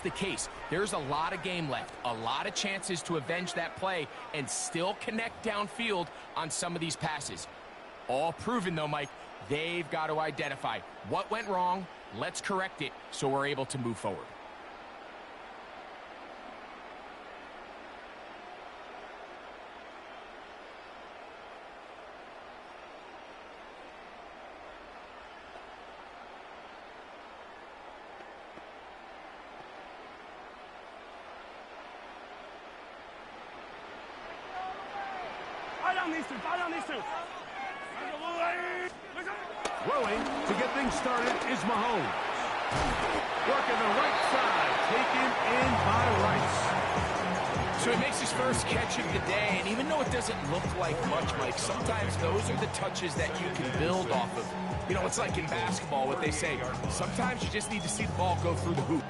the case. There's a lot of game left, a lot of chances to avenge that play and still connect downfield on some of these passes. All proven, though, Mike, they've got to identify what went wrong. Let's correct it so we're able to move forward. Throwing to get things started is Mahomes. Working the right side, taken in by Rice. So he makes his first catch of the day, and even though it doesn't look like much, Mike, sometimes those are the touches that you can build off of. You know, it's like in basketball, what they say, sometimes you just need to see the ball go through the hoop.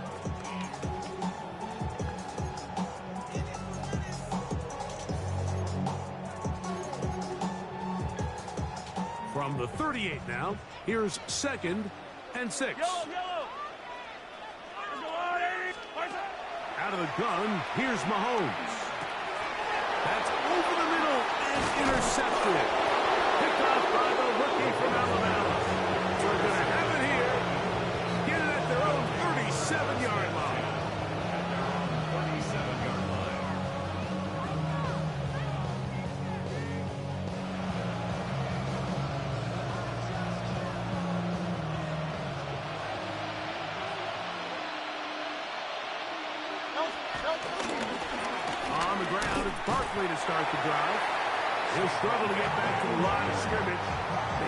From the 38 now, here's 2nd and 6. Out of the gun, here's Mahomes. That's over the middle and intercepted. Picked off by the rookie from Alabama. We're going to have it here. Get it at their own 37-yard line. On the ground, it's Barkley to start the drive. He'll struggle to get back to the line of scrimmage.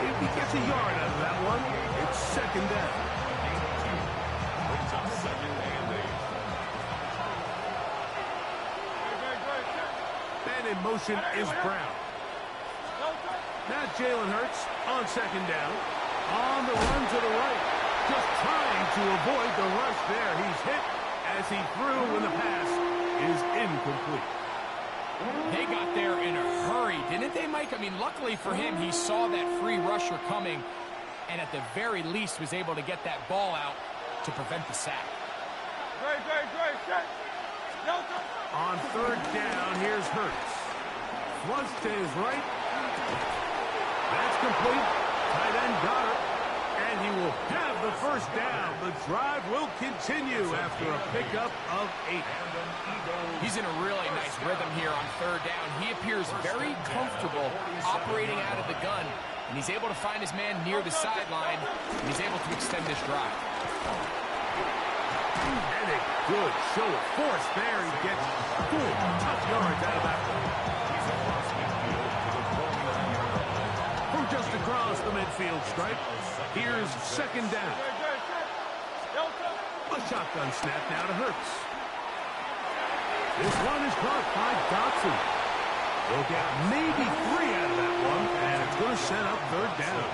Maybe gets a yard out of that one. It's 2nd down. And in motion is Brown. Now Jalen Hurts on 2nd down. On the run to the right. Just trying to avoid the rush there. He's hit as he threw when the pass is incomplete. They got there in a hurry, didn't they, Mike? I mean, luckily for him, he saw that free rusher coming and at the very least was able to get that ball out to prevent the sack. On 3rd down, here's Hurts. Flush to his right. That's complete. Tight end got it. And he will have the 1st down. The drive will continue after a pickup of 8. He's in a really nice rhythm here on 3rd down. He appears very comfortable operating out of the gun, and he's able to find his man near the sideline, and he's able to extend this drive. And a good show of force there. He gets 4 tough yards out of that one. From just across the midfield stripe, here's 2nd down. A shotgun snap now to Hurts. This one is caught by Dotson. They'll get maybe 3 out of that one, and it's going to set up 3rd down.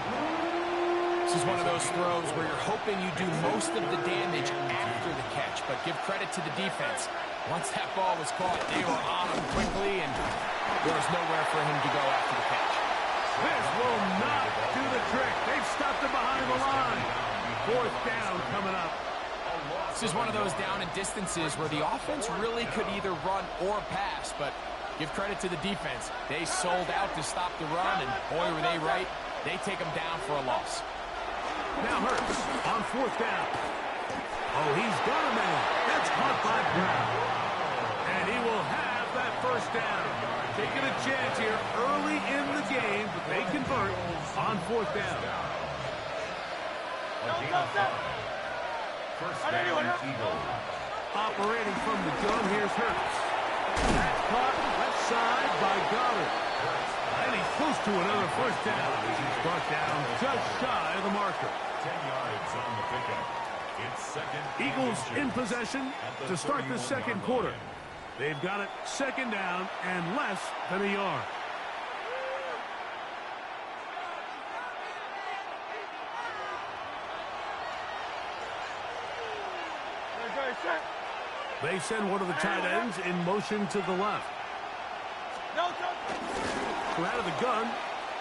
This is one of those throws where you're hoping you do most of the damage after the catch, but give credit to the defense. Once that ball was caught, they were on him quickly, and there was nowhere for him to go after the catch. This will not do the trick. They've stopped him behind the line. 4th down coming up. This is one of those down and distances where the offense really could either run or pass, but give credit to the defense. They sold out to stop the run, and boy, were they right. They take them down for a loss. Now Hurts on 4th down. Oh, he's got a man. That's caught by Brown. And he will have that 1st down. Taking a chance here early in the game, but they convert on 4th down. First down, Eagles. Operating from the gun, here's Hurts. That's caught left side by Goddard. And he's close to another 1st down. He's brought down just shy of the marker. 10 yards on the pickup. It's 2nd. Eagles in possession to start the 2nd quarter. They've got it 2nd down and less than a yard. They send one of the tight ends in motion to the left. So out of the gun,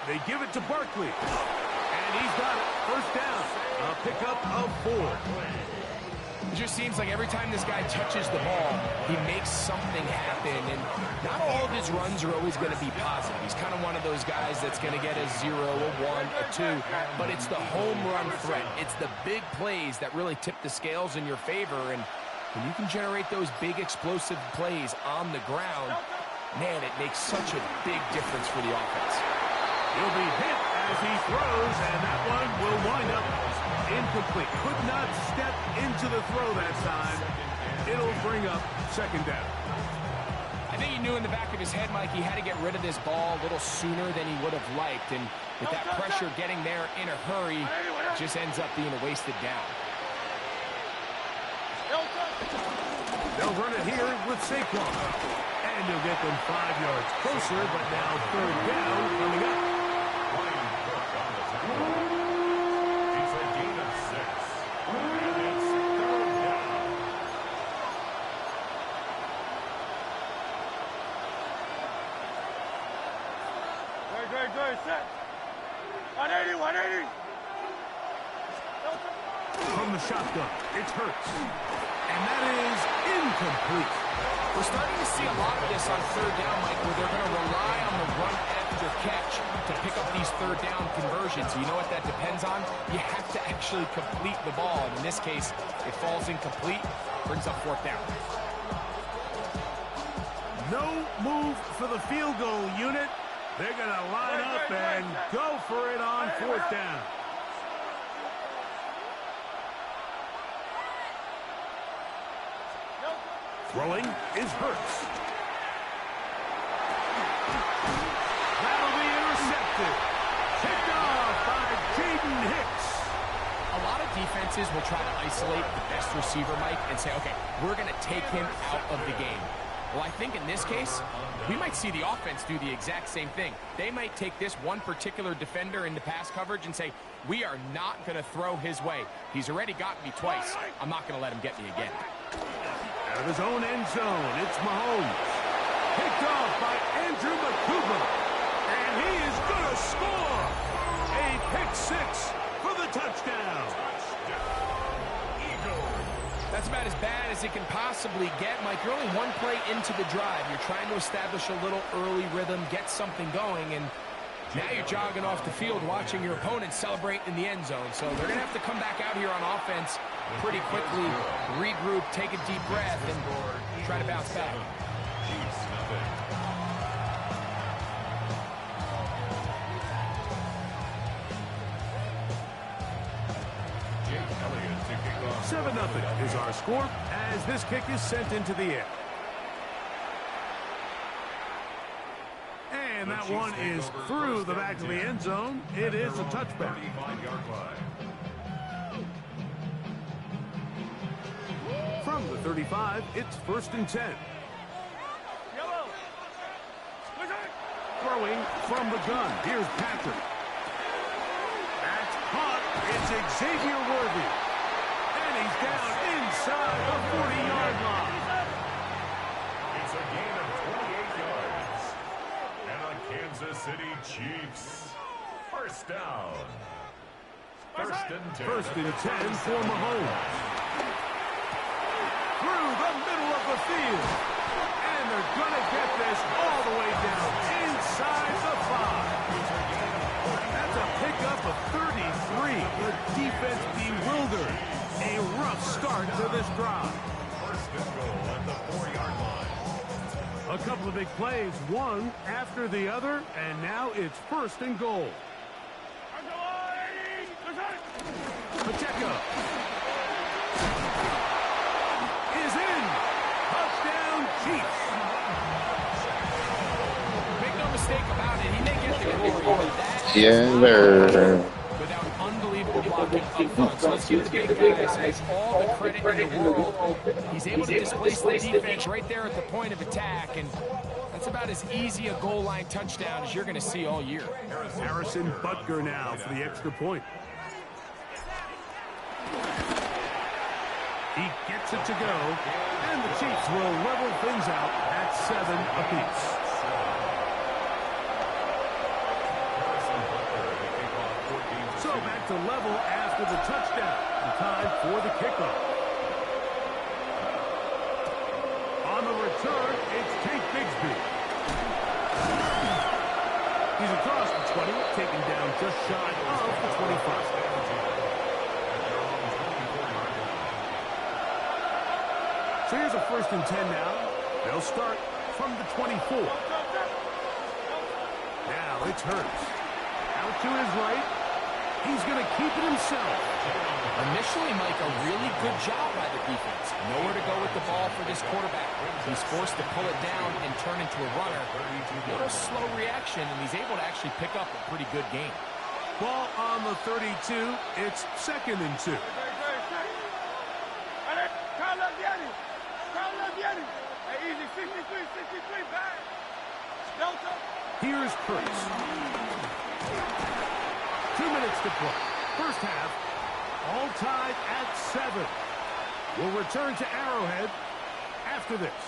they give it to Barkley. And he's got it. 1st down. A pickup of 4. It just seems like every time this guy touches the ball, he makes something happen, and not all of his runs are always going to be positive. He's kind of one of those guys that's going to get a 0, a 1, a 2, but it's the home run threat. It's the big plays that really tip the scales in your favor, and when you can generate those big explosive plays on the ground, man, it makes such a big difference for the offense. He'll be hit as he throws, and that one will wind up incomplete. Could not step into the throw that time. It'll bring up second down. I think he knew in the back of his head, Mike, he had to get rid of this ball a little sooner than he would have liked. And with that pressure getting there in a hurry, it just ends up being a wasted down. They'll run it here with Saquon. And he'll get them 5 yards closer, but now third down coming up. It's a gain of 6. And it's third down. Good, set. 180, 180. From the shotgun, it's Hurts. And that is incomplete. We're starting to see a lot of this on third down, Mike, where they're going to rely on the run after catch to pick up these third down conversions. You know what that depends on? You have to actually complete the ball. And in this case, it falls incomplete, brings up fourth down. No move for the field goal unit. They're going to line up and go for it on fourth down. Throwing is Hurts. That'll be intercepted. Picked off by Jaden Hicks. A lot of defenses will try to isolate the best receiver, Mike, and say, okay, we're going to take him out of the game. Well, I think in this case, we might see the offense do the exact same thing. They might take this one particular defender into pass coverage and say, we are not going to throw his way. He's already gotten me twice. I'm not going to let him get me again. Out of his own end zone, it's Mahomes. Picked off by Andrew McCougar. And he is going to score. A pick 6 for the touchdown. That's about as bad as it can possibly get, Mike. You're only one play into the drive. You're trying to establish a little early rhythm, get something going, and now you're jogging off the field watching your opponent celebrate in the end zone. So they're going to have to come back out here on offense pretty quickly, regroup, take a deep breath, and try to bounce back. Chiefs nothing. 7-0 is our score as this kick is sent into the air. And that one is through the back of the end zone. It is a touchback. 35-yard line. From the 35, it's 1st and 10. Throwing from the gun. Here's Patrick. That's caught. It's Xavier Worthy. And he's down inside the 40-yard line. It's a gain of 28 yards. And the Kansas City Chiefs. First down. First and 10. 1st and 10 for Mahomes. Through the middle of the field. And they're going to get this all the way down inside the 5. That's a pickup of 33. The defense bewildered. A rough start to this drive. First and goal at the 4-yard line. A couple of big plays, one after the other, and now it's 1st and goal. Pacheco is in. Touchdown, Chiefs. Make no mistake about it, he may get the glory, but that without unbelievable blocking up front. So let's give the big guys all the credit in the world. He's able to displace the defense right there at the point of attack, and that's about as easy a goal line touchdown as you're going to see all year. Harrison Butker now for the extra point. He gets it to go, and the Chiefs will level things out at 7 apiece. So back to level after the touchdown. The time for the kickoff. 20, taken down just shy of the 25. So here's a 1st and 10 now. They'll start from the 24. Now it's Hurts. Out to his right. He's going to keep it himself. Initially, Mike, a really good job by the defense. Nowhere to go with the ball for this quarterback. He's forced to pull it down and turn into a runner. A little slow reaction, and he's able to actually pick up a pretty good game. Ball on the 32. It's 2nd and 2. Easy, 63, back. Delta. Here's Hurts. 2 minutes to play. First half, all tied at 7. We'll return to Arrowhead after this.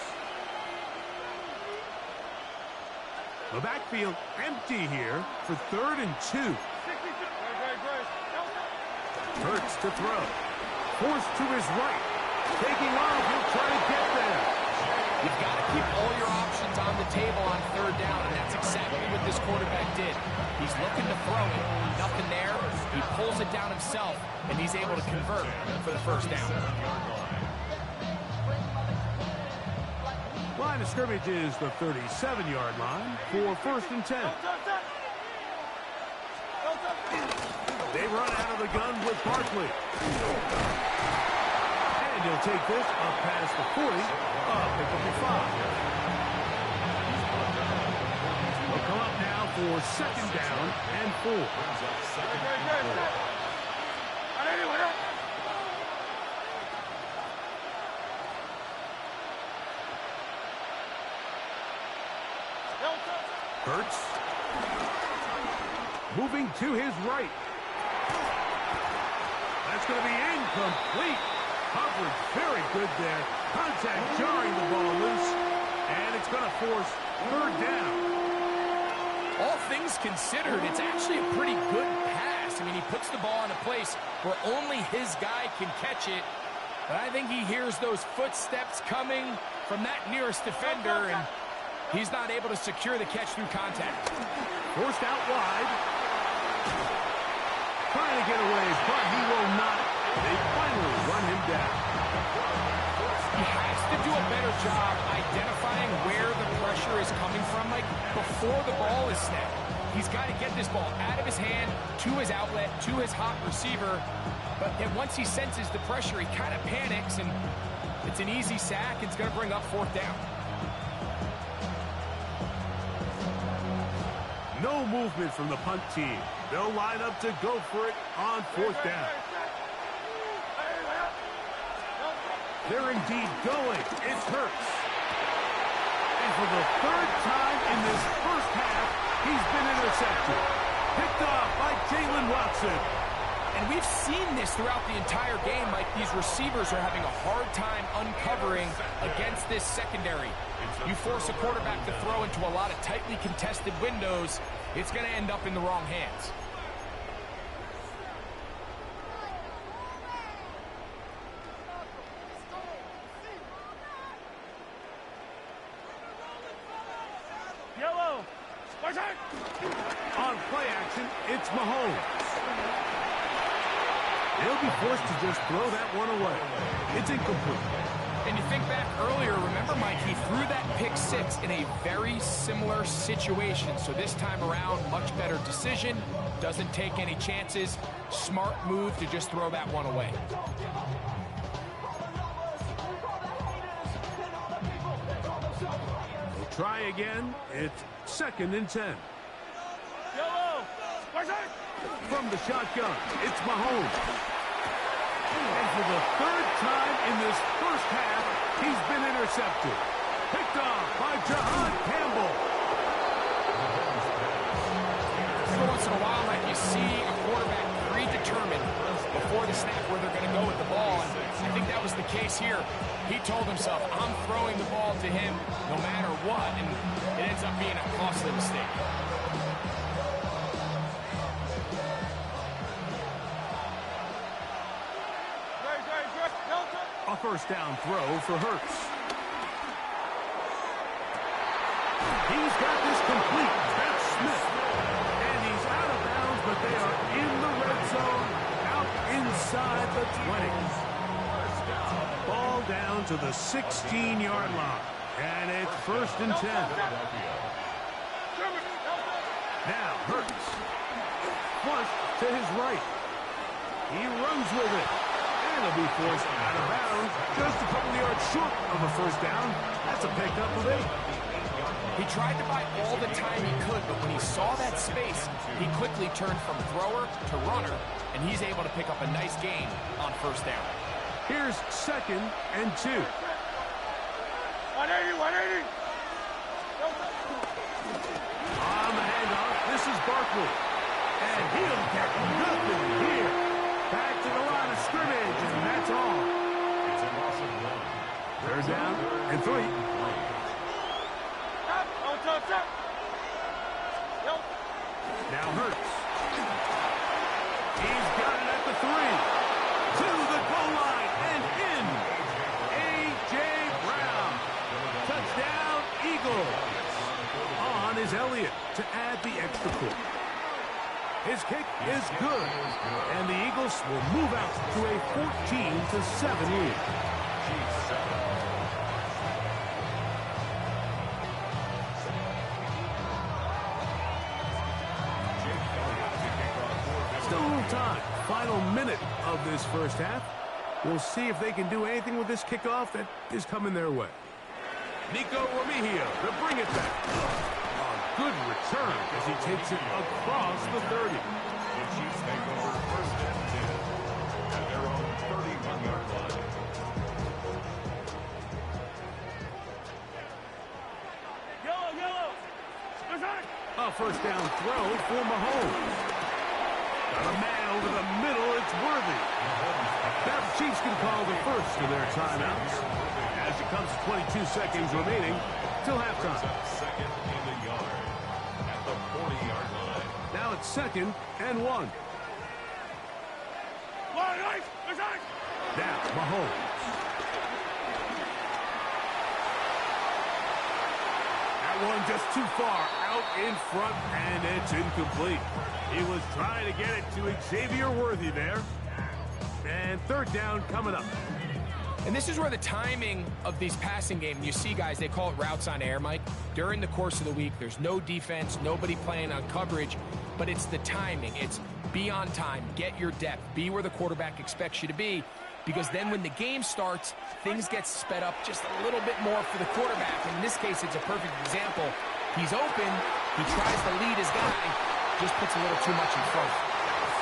The backfield empty here for 3rd and 2. Hurts to throw. Forced to his right. Taking off, he'll try to get there. You've got to keep all your options on the table on 3rd down, and that's exactly what this quarterback did. He's looking to throw it. Nothing there. He pulls it down himself, and he's able to convert for the 1st down. Line of scrimmage is the 37-yard line for 1st and 10. They run out of the gun with Barkley. And he'll take this up past the 40, pick up the 5. They'll come up now for 2nd down and 4. Hurts. Moving to his right. That's going to be incomplete. Coverage very good there. Contact jarring the ball loose. And it's going to force 3rd down. All things considered, it's actually a pretty good pass. I mean, he puts the ball in a place where only his guy can catch it. But I think he hears those footsteps coming from that nearest defender, and he's not able to secure the catch through contact. Forced out wide. Trying to get away, but he will not. They finally run him down. He has to do a better job identifying where the pressure is coming from, like before the ball is snapped. He's got to get this ball out of his hand, to his outlet, to his hot receiver. But then once he senses the pressure, he kind of panics, and it's an easy sack. It's going to bring up 4th down. No movement from the punt team. They'll line up to go for it on 4th down. They're indeed going. It's Hurts. And for the 3rd time in this first half, he's been intercepted. Picked off by Jalen Watson. And we've seen this throughout the entire game. Like, these receivers are having a hard time uncovering against this secondary. You force a quarterback to throw into a lot of tightly contested windows, it's going to end up in the wrong hands. Yellow. On play action, it's Mahomes. They'll be forced to just throw that one away. It's incomplete. And you think back earlier, remember, Mike, he threw that pick 6 in a very similar situation. So this time around, much better decision. Doesn't take any chances. Smart move to just throw that one away. They'll try again. It's 2nd and 10. Yellow. From the shotgun, it's Mahomes. And for the 3rd time in this first half, he's been intercepted. Picked off by Jahan Campbell. Every once in a while, Mike, you see a quarterback predetermined before the snap where they're going to go with the ball. And I think that was the case here. He told himself, I'm throwing the ball to him no matter what. And it ends up being a costly mistake. A 1st down throw for Hurts. He's got this complete. That's Smith. And he's but they are in the red zone, out inside the 20. Ball down to the 16-yard line, and it's 1st and 10. Now Hurts. Flush to his right. He runs with it. And he'll be forced out of bounds. Just a couple of yards short of a first down. That's a pickup of 8. He tried to buy all the time he could, but when he saw that space, he quickly turned from thrower to runner, and he's able to pick up a nice gain on first down. Here's 2nd and 2. 180, 180. On the handoff, this is Barkley. And he'll get nothing here. Back to the line of scrimmage, and that's all. It's a loss of 1. 3rd down and 3. Now Hurts. He's got it at the 3. To the goal line and in. A.J. Brown. Touchdown, Eagles. On is Elliott to add the extra point. His kick is good. And the Eagles will move out to a 14-7 lead. Still a little time. Final minute of this first half. We'll see if they can do anything with this kickoff that is coming their way. Nico Remigio to bring it back. A good return as he takes it across the 30. The Chiefs take over 1st and 10 at their own 31-yard line. Yellow. A first down throw for Mahomes. Got a man over the middle, it's Worthy. Now the Chiefs can call the first of their timeouts. As it comes to 22 seconds remaining till halftime. Second in the yard at the 40-yard line. Now it's 2nd and 1. Now Mahomes. That one just too far out in front, and it's incomplete. He was trying to get it to Xavier Worthy there. And 3rd down coming up. And this is where the timing of these passing games, you see, guys, they call it routes on air, Mike. During the course of the week, there's no defense, nobody playing on coverage, but it's the timing. It's be on time, get your depth, be where the quarterback expects you to be, because then when the game starts, things get sped up just a little bit more for the quarterback. In this case, it's a perfect example. He's open, he tries to lead his guy, just puts a little too much in front.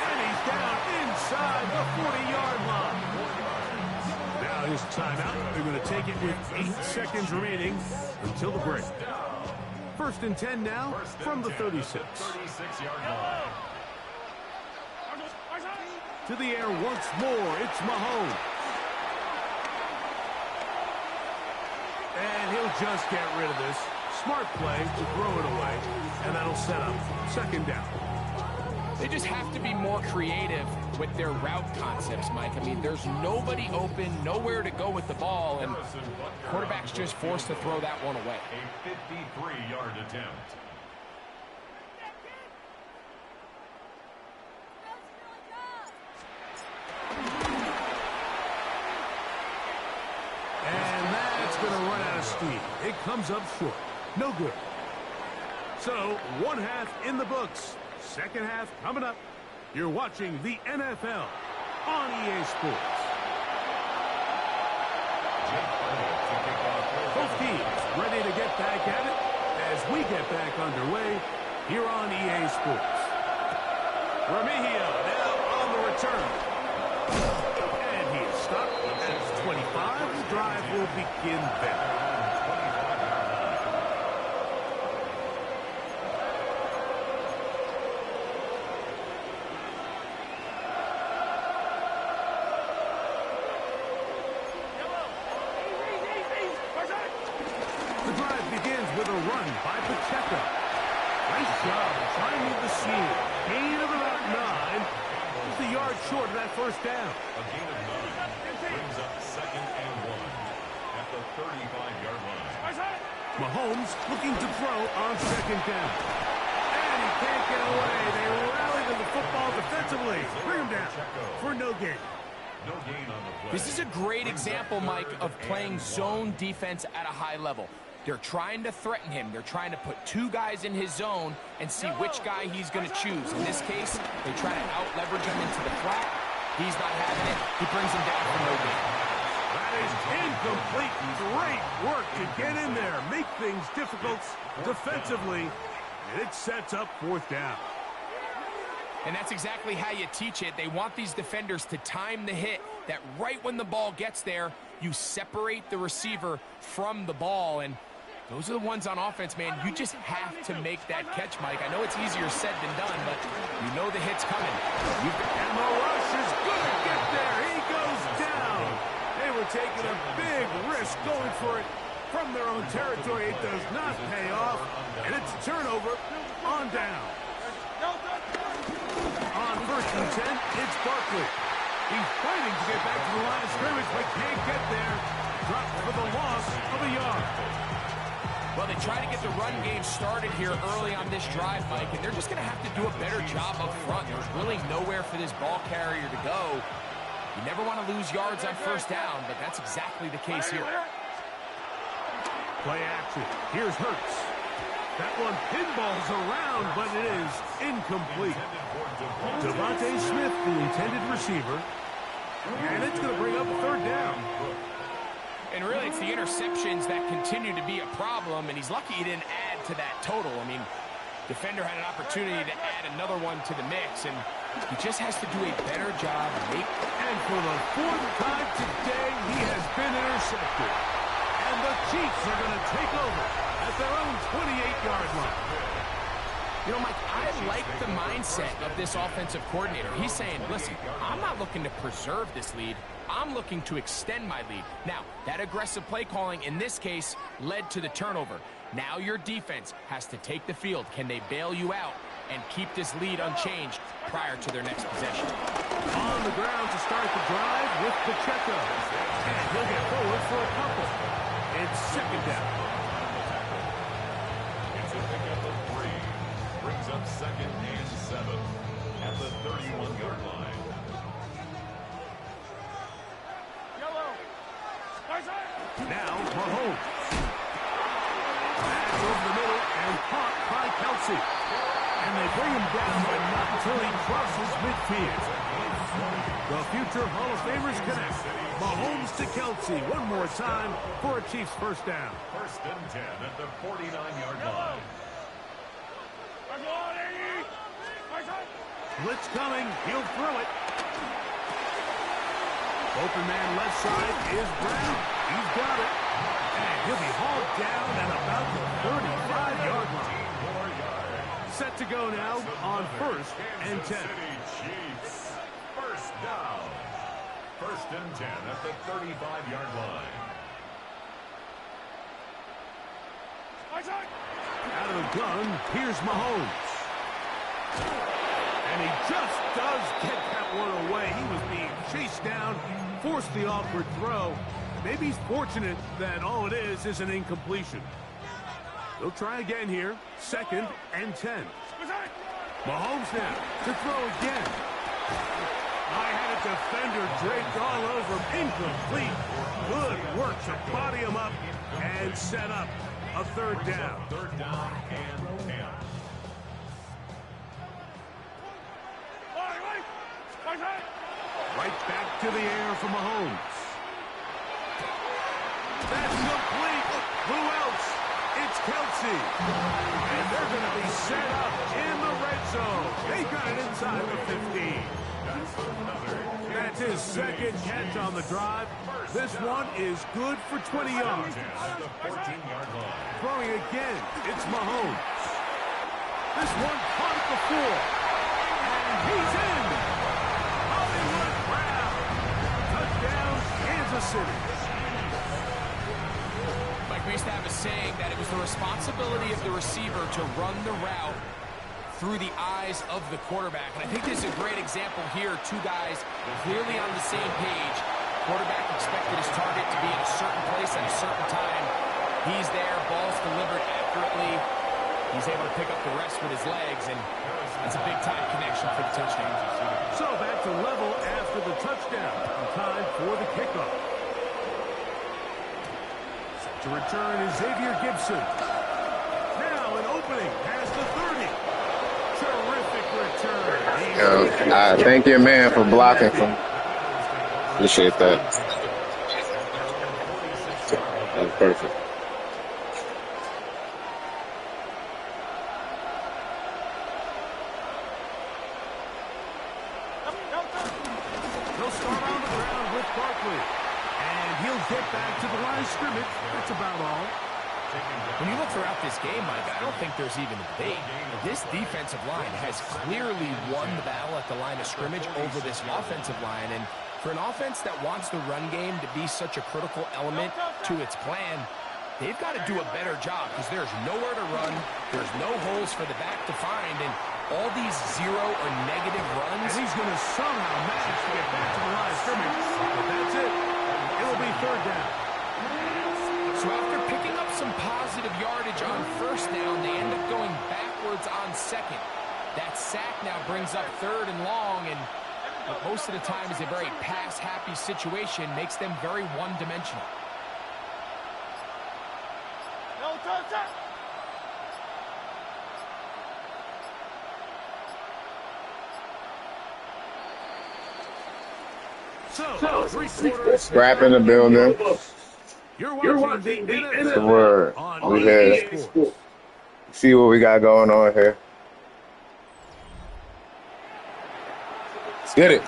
And he's down inside the 40-yard line. Now his timeout. They're going to take it with 8 seconds remaining until the break. 1st and 10 now from the 36. 36-yard line. To the air once more. It's Mahomes. And he'll just get rid of this. Smart play to throw it away. And that'll set up 2nd down. They just have to be more creative with their route concepts, Mike. I mean, there's nobody open, nowhere to go with the ball, and quarterback's just forced to throw that one away. A 53-yard attempt. And that's going to run out of steam. It comes up short. No good. So, 1 half in the books. 2nd half coming up. You're watching the NFL on EA Sports. Both teams ready to get back at it as we get back underway here on EA Sports. Remigio now on the return. And he is stopped at 25. The drive will begin then. Short of that first down. A gain of 9 brings up 2nd and 1 at the 35-yard line. Mahomes looking to throw on 2nd down. And he can't get away. They rally gathering the football defensively. Bring him down for no gain. No gain on the play. This is a great example, Mike, of playing zone defense at a high level. They're trying to threaten him. They're trying to put two guys in his zone and see which guy he's going to choose. In this case, they try to out-leverage him into the flat. He's not having it. He brings him down for no gain. That is incomplete. Great work to get in there, make things difficult defensively, and it sets up fourth down. And that's exactly how you teach it. They want these defenders to time the hit, that right when the ball gets there, you separate the receiver from the ball. And those are the ones on offense, man. You just have to make that catch, Mike. I know it's easier said than done, but you know the hit's coming. And the rush is going to get there. He goes down. They were taking a big risk going for it from their own territory. It does not pay off, and it's a turnover on down. On 1st and 10, it's Barkley. He's fighting to get back to the line of scrimmage, but can't get there. Dropped for the loss of a yard. Well, they try to get the run game started here early on this drive, Mike, and they're just going to have to do a better job up front. There's really nowhere for this ball carrier to go. You never want to lose yards on 1st down, but that's exactly the case here. Play action. Here's Hurts. That one pinballs around, but it is incomplete. Devontae Smith, the intended receiver, and it's going to bring up a 3rd down. And really, it's the interceptions that continue to be a problem, and he's lucky he didn't add to that total. I mean, defender had an opportunity to add another one to the mix, and he just has to do a better job. And for the 4th time today, he has been intercepted. And the Chiefs are going to take over at their own 28-yard line. You know, Mike, I like the mindset of this offensive coordinator. He's saying, listen, I'm not looking to preserve this lead. I'm looking to extend my lead. Now, that aggressive play calling in this case led to the turnover. Now your defense has to take the field. Can they bail you out and keep this lead unchanged prior to their next possession? On the ground to start the drive with Pacheco. And he'll get forward for a couple. It's 2nd down. It's a pickup of 3. Brings up 2nd and 7 at the 31-yard line. Now Mahomes. Pass over the middle and caught by Kelsey. And they bring him down, but not until he crosses midfield. The future Hall of Famers connect. Mahomes to Kelsey one more time for a Chiefs 1st down. 1st and 10 at the 49-yard line. Blitz coming. He'll throw it. Open man left side is Brown. He's got it. And he'll be hauled down at about the 35-yard line. Set to go now on 1st and 10. Chiefs. 1st down. 1st and 10 at the 35-yard line. Out of the gun, here's Mahomes. And he just does get that one away. He was being chased down, forced the awkward throw. Maybe he's fortunate that all it is an incompletion. They'll try again here. 2nd and 10. Mahomes now to throw again. I had a defender draped all over him. Incomplete. Good work to body him up and set up a 3rd down. 3rd down and 10. Right back to the air for Mahomes. That's complete. Who else? It's Kelsey. And they're going to be set up in the red zone. They got it inside the 15. That's his 2nd catch on the drive. This one is good for 20 yards. Throwing again, it's Mahomes. This one caught at the 4. And he's in. Hollywood Brown. Touchdown, Kansas City. Mike, we used to have a saying that it was the responsibility of the receiver to run the route through the eyes of the quarterback. And I think this is a great example here. Two guys clearly on the same page. Quarterback expected his target to be in a certain place at a certain time. He's there. Ball's delivered accurately. He's able to pick up the rest with his legs, and it's a big-time connection for the touchdown. So back to level after the touchdown. Time for the kickoff. Set to return is Xavier Gibson. Now an opening past the 30. Terrific return. I thank your man for blocking for me. Appreciate that. That was perfect. He'll start on the ground with Barkley. And he'll get back to the line of scrimmage. That's about all. When you look throughout this game, Mike, I don't think there's even a debate. This defensive line has clearly won the battle at the line of scrimmage over this offensive line. And for an offense that wants the run game to be such a critical element to its plan, they've got to do a better job because there's nowhere to run. There's no holes for the back to find. And all these zero or negative runs. And he's going to somehow manage to get back to the line of scrimmage. But that's it. It'll be third down. So after picking up some positive yardage on first down, they end up going backwards on second. That sack now brings up third and long, and most of the time is a very pass-happy situation, makes them very one-dimensional. So, three-quarters. Scrap in the building. You're watching the The word. We here. See what we got going on here. Let's get it.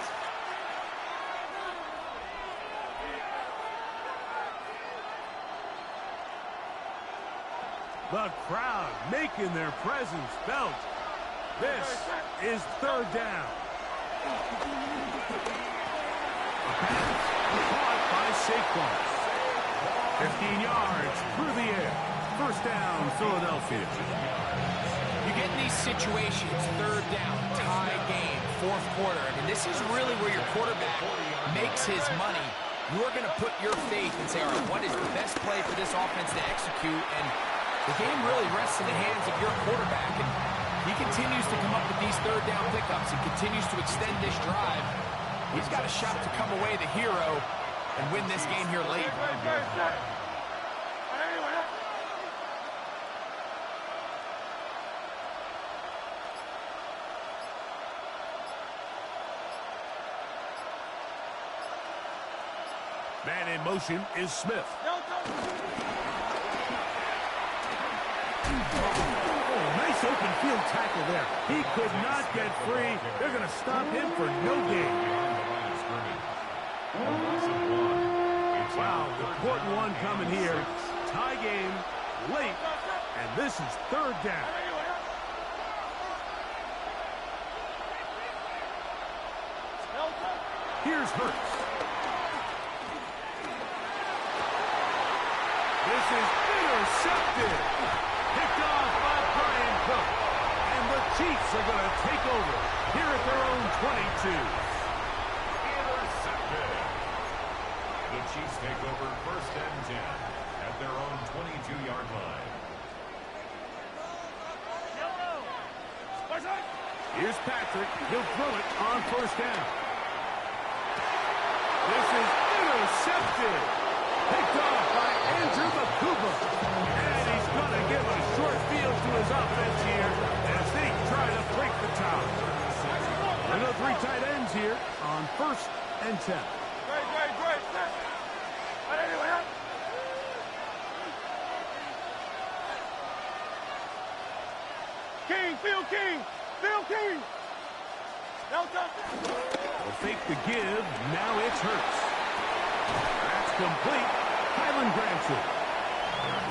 The crowd making their presence felt. This is third down. Caught by Saquon. 15 yards through the air. First down, Philadelphia. You get in these situations, third down, tie game, fourth quarter. I mean, this is really where your quarterback makes his money. You're going to put your faith and say, all right, what is the best play for this offense to execute? And the game really rests in the hands of your quarterback. And he continues to come up with these third down pickups and continues to extend this drive. He's got a shot to come away the hero and win this game here late. Man in motion is Smith. Nice open field tackle there. He could not get free. They're going to stop him for no gain. Wow, important one coming here. Tie game, late, and this is third down. Here's Hurts. This is intercepted. Picked off by Brian Cook. And the Chiefs are going to take over here at their own 22. Intercepted. The Chiefs take over first and 10 at their own 22-yard line. Here's Patrick. He'll throw it on first down. This is intercepted. Picked off by Andrew Bakuba. And he's going to give a short field to his offense here as they try to break the tie. There are three tight ends here on first and 10. Phil King. They'll fake the give. Now it's Hurts. That's complete. Highland grabs it.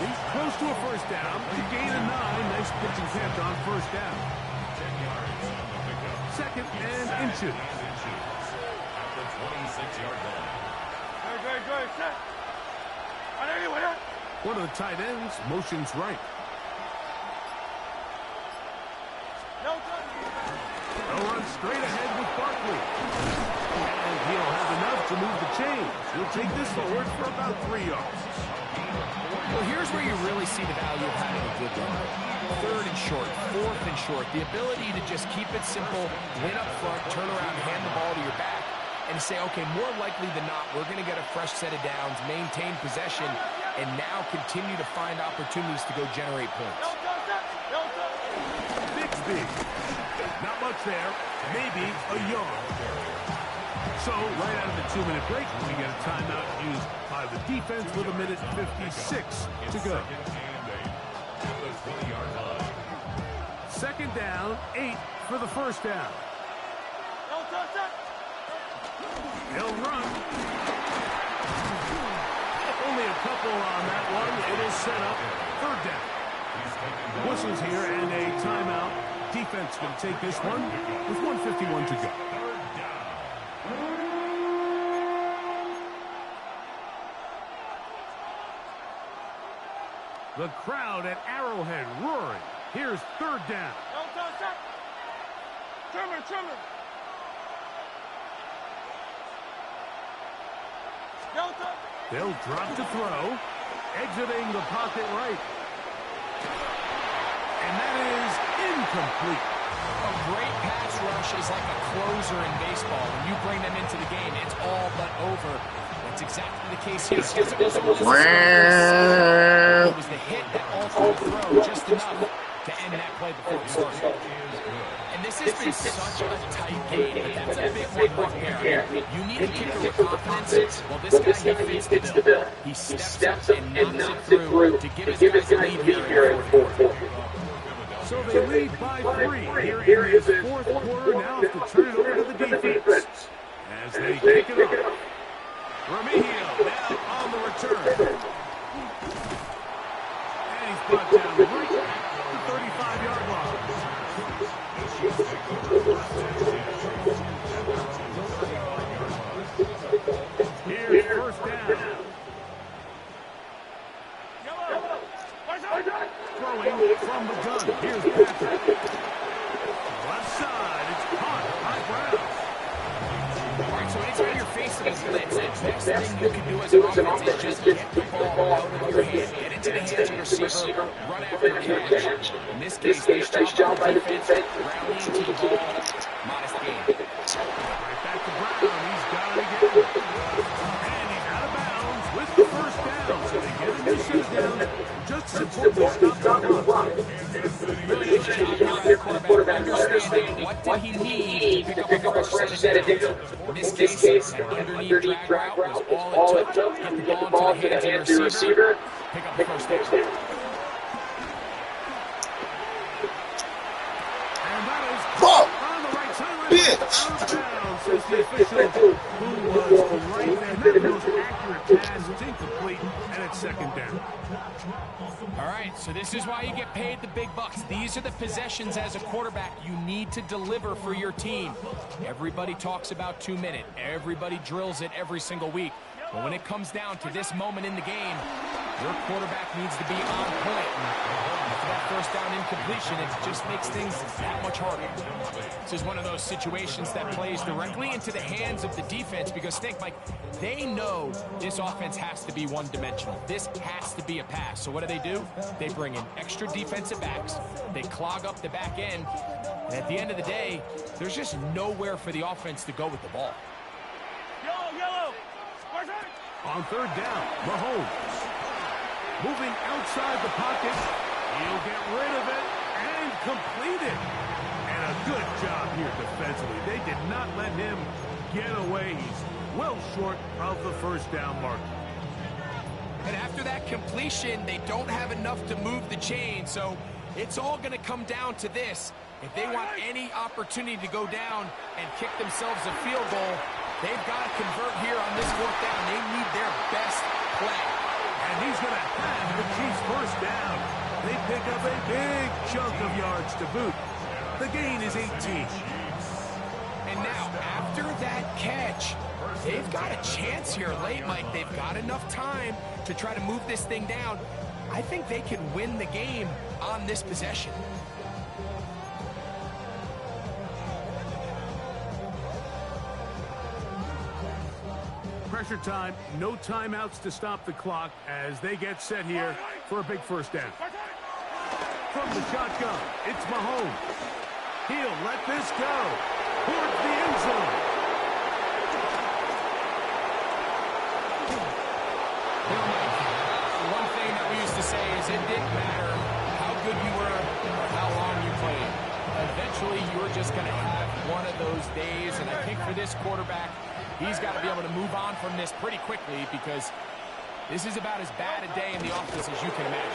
He's close to a first down. To gain a 9. Nice pitch and catch on first down. 10 yards on the pickup. Second and inches. At the 26-yard line. One of the tight ends motions right. They'll run straight ahead with Barkley. And he'll have enough to move the chains. He'll take this forward for about 3 yards. Well, here's where you really see the value of having a good run. 3rd and short, 4th and short. The ability to just keep it simple, win up front, turn around, hand the ball to your back, and say, okay, more likely than not, we're going to get a fresh set of downs, maintain possession, and now continue to find opportunities to go generate points. Bixby. Not much there. Maybe a yard. So, right out of the 2-minute break, we get a timeout used by the defense with 1:56 to go. 2nd down, 8 for the 1st down. He'll run. Only a couple on that one. It is set up 3rd down. Whistles here and a timeout. Defense can take this one with 1:51 to go. The crowd at Arrowhead roaring. Here's 3rd down. Trimmer. They'll drop to throw. Exiting the pocket right. And that is incomplete. A great pass rush is like a closer in baseball. When you bring them into the game, it's all but over. That's exactly the case here. It was the hit that altered the throw just enough to end that play before it started. And this has been such a tight game, but that's a big one right there. You need a kicker with confidence. Well, this guy, he fits the bill. He steps up and knocks it through to give his guys a lead here in 4th quarter. So they lead by 3 here in this 4th quarter. Now have to turn it over to the defense as they kick it off. Remigio now on the return. And he's brought down right at the 35-yard line. Here's 1st down. Throwing from the gun. Here's Patrick. Left side. It's caught by Brown. All right, so anytime you're facing a blitz, the best thing you can do as an offense is just get the ball out with your hand. Get into the hands of the receiver. Run after the catch. In this case, nice job by the defense. Rallying to the ball. Modest gain. Right back to Brown. He's got it again. And he's out of bounds with the 1st down. So they get a new set of down. Just as important to stop the clock. Really nice job here by the quarterback. Understanding what did he need to pick up a fresh set of downs. In this case, an underneath drag route was all it took. Get the ball into the hands of the receiver. Pick up the 1st down. And that is on the right sideline. Out of bounds, says the official, who was right there. Not the most accurate pass. It's incomplete, and it's 2nd down. All right, so this is why you get paid the big bucks. These are the possessions as a quarterback you need to deliver for your team. Everybody talks about 2-minute. Everybody drills it every single week. But when it comes down to this moment in the game, your quarterback needs to be on point. And after that 1st down incompletion, it just makes things that much harder. This is one of those situations that plays directly into the hands of the defense because, think, Mike, they know this offense has to be one-dimensional. This has to be a pass. So what do? They bring in extra defensive backs. They clog up the back end. And at the end of the day, there's just nowhere for the offense to go with the ball. Yellow. On 3rd down, Mahomes. Moving outside the pocket. He'll get rid of it and complete it. And a good job here defensively. They did not let him get away. He's well short of the 1st down mark. And after that completion, they don't have enough to move the chain. So it's all going to come down to this. If they want any opportunity to go down and kick themselves a field goal, they've got to convert here on this 4th down. They need their best play. And he's going to have the Chiefs 1st down. They pick up a big chunk of yards to boot. The gain is 18. And now, after that catch, they've got a chance here late, Mike. They've got enough time to try to move this thing down. I think they can win the game on this possession. pressure time. No timeouts to stop the clock as they get set here for a big first down. From the shotgun, it's Mahomes. He'll let this go towards the end zone. One thing that we used to say is it didn't matter how good you were or how long you played. Eventually, you're just going to have one of those days, and I think for this quarterback, he's got to be able to move on from this pretty quickly because this is about as bad a day in the office as you can imagine.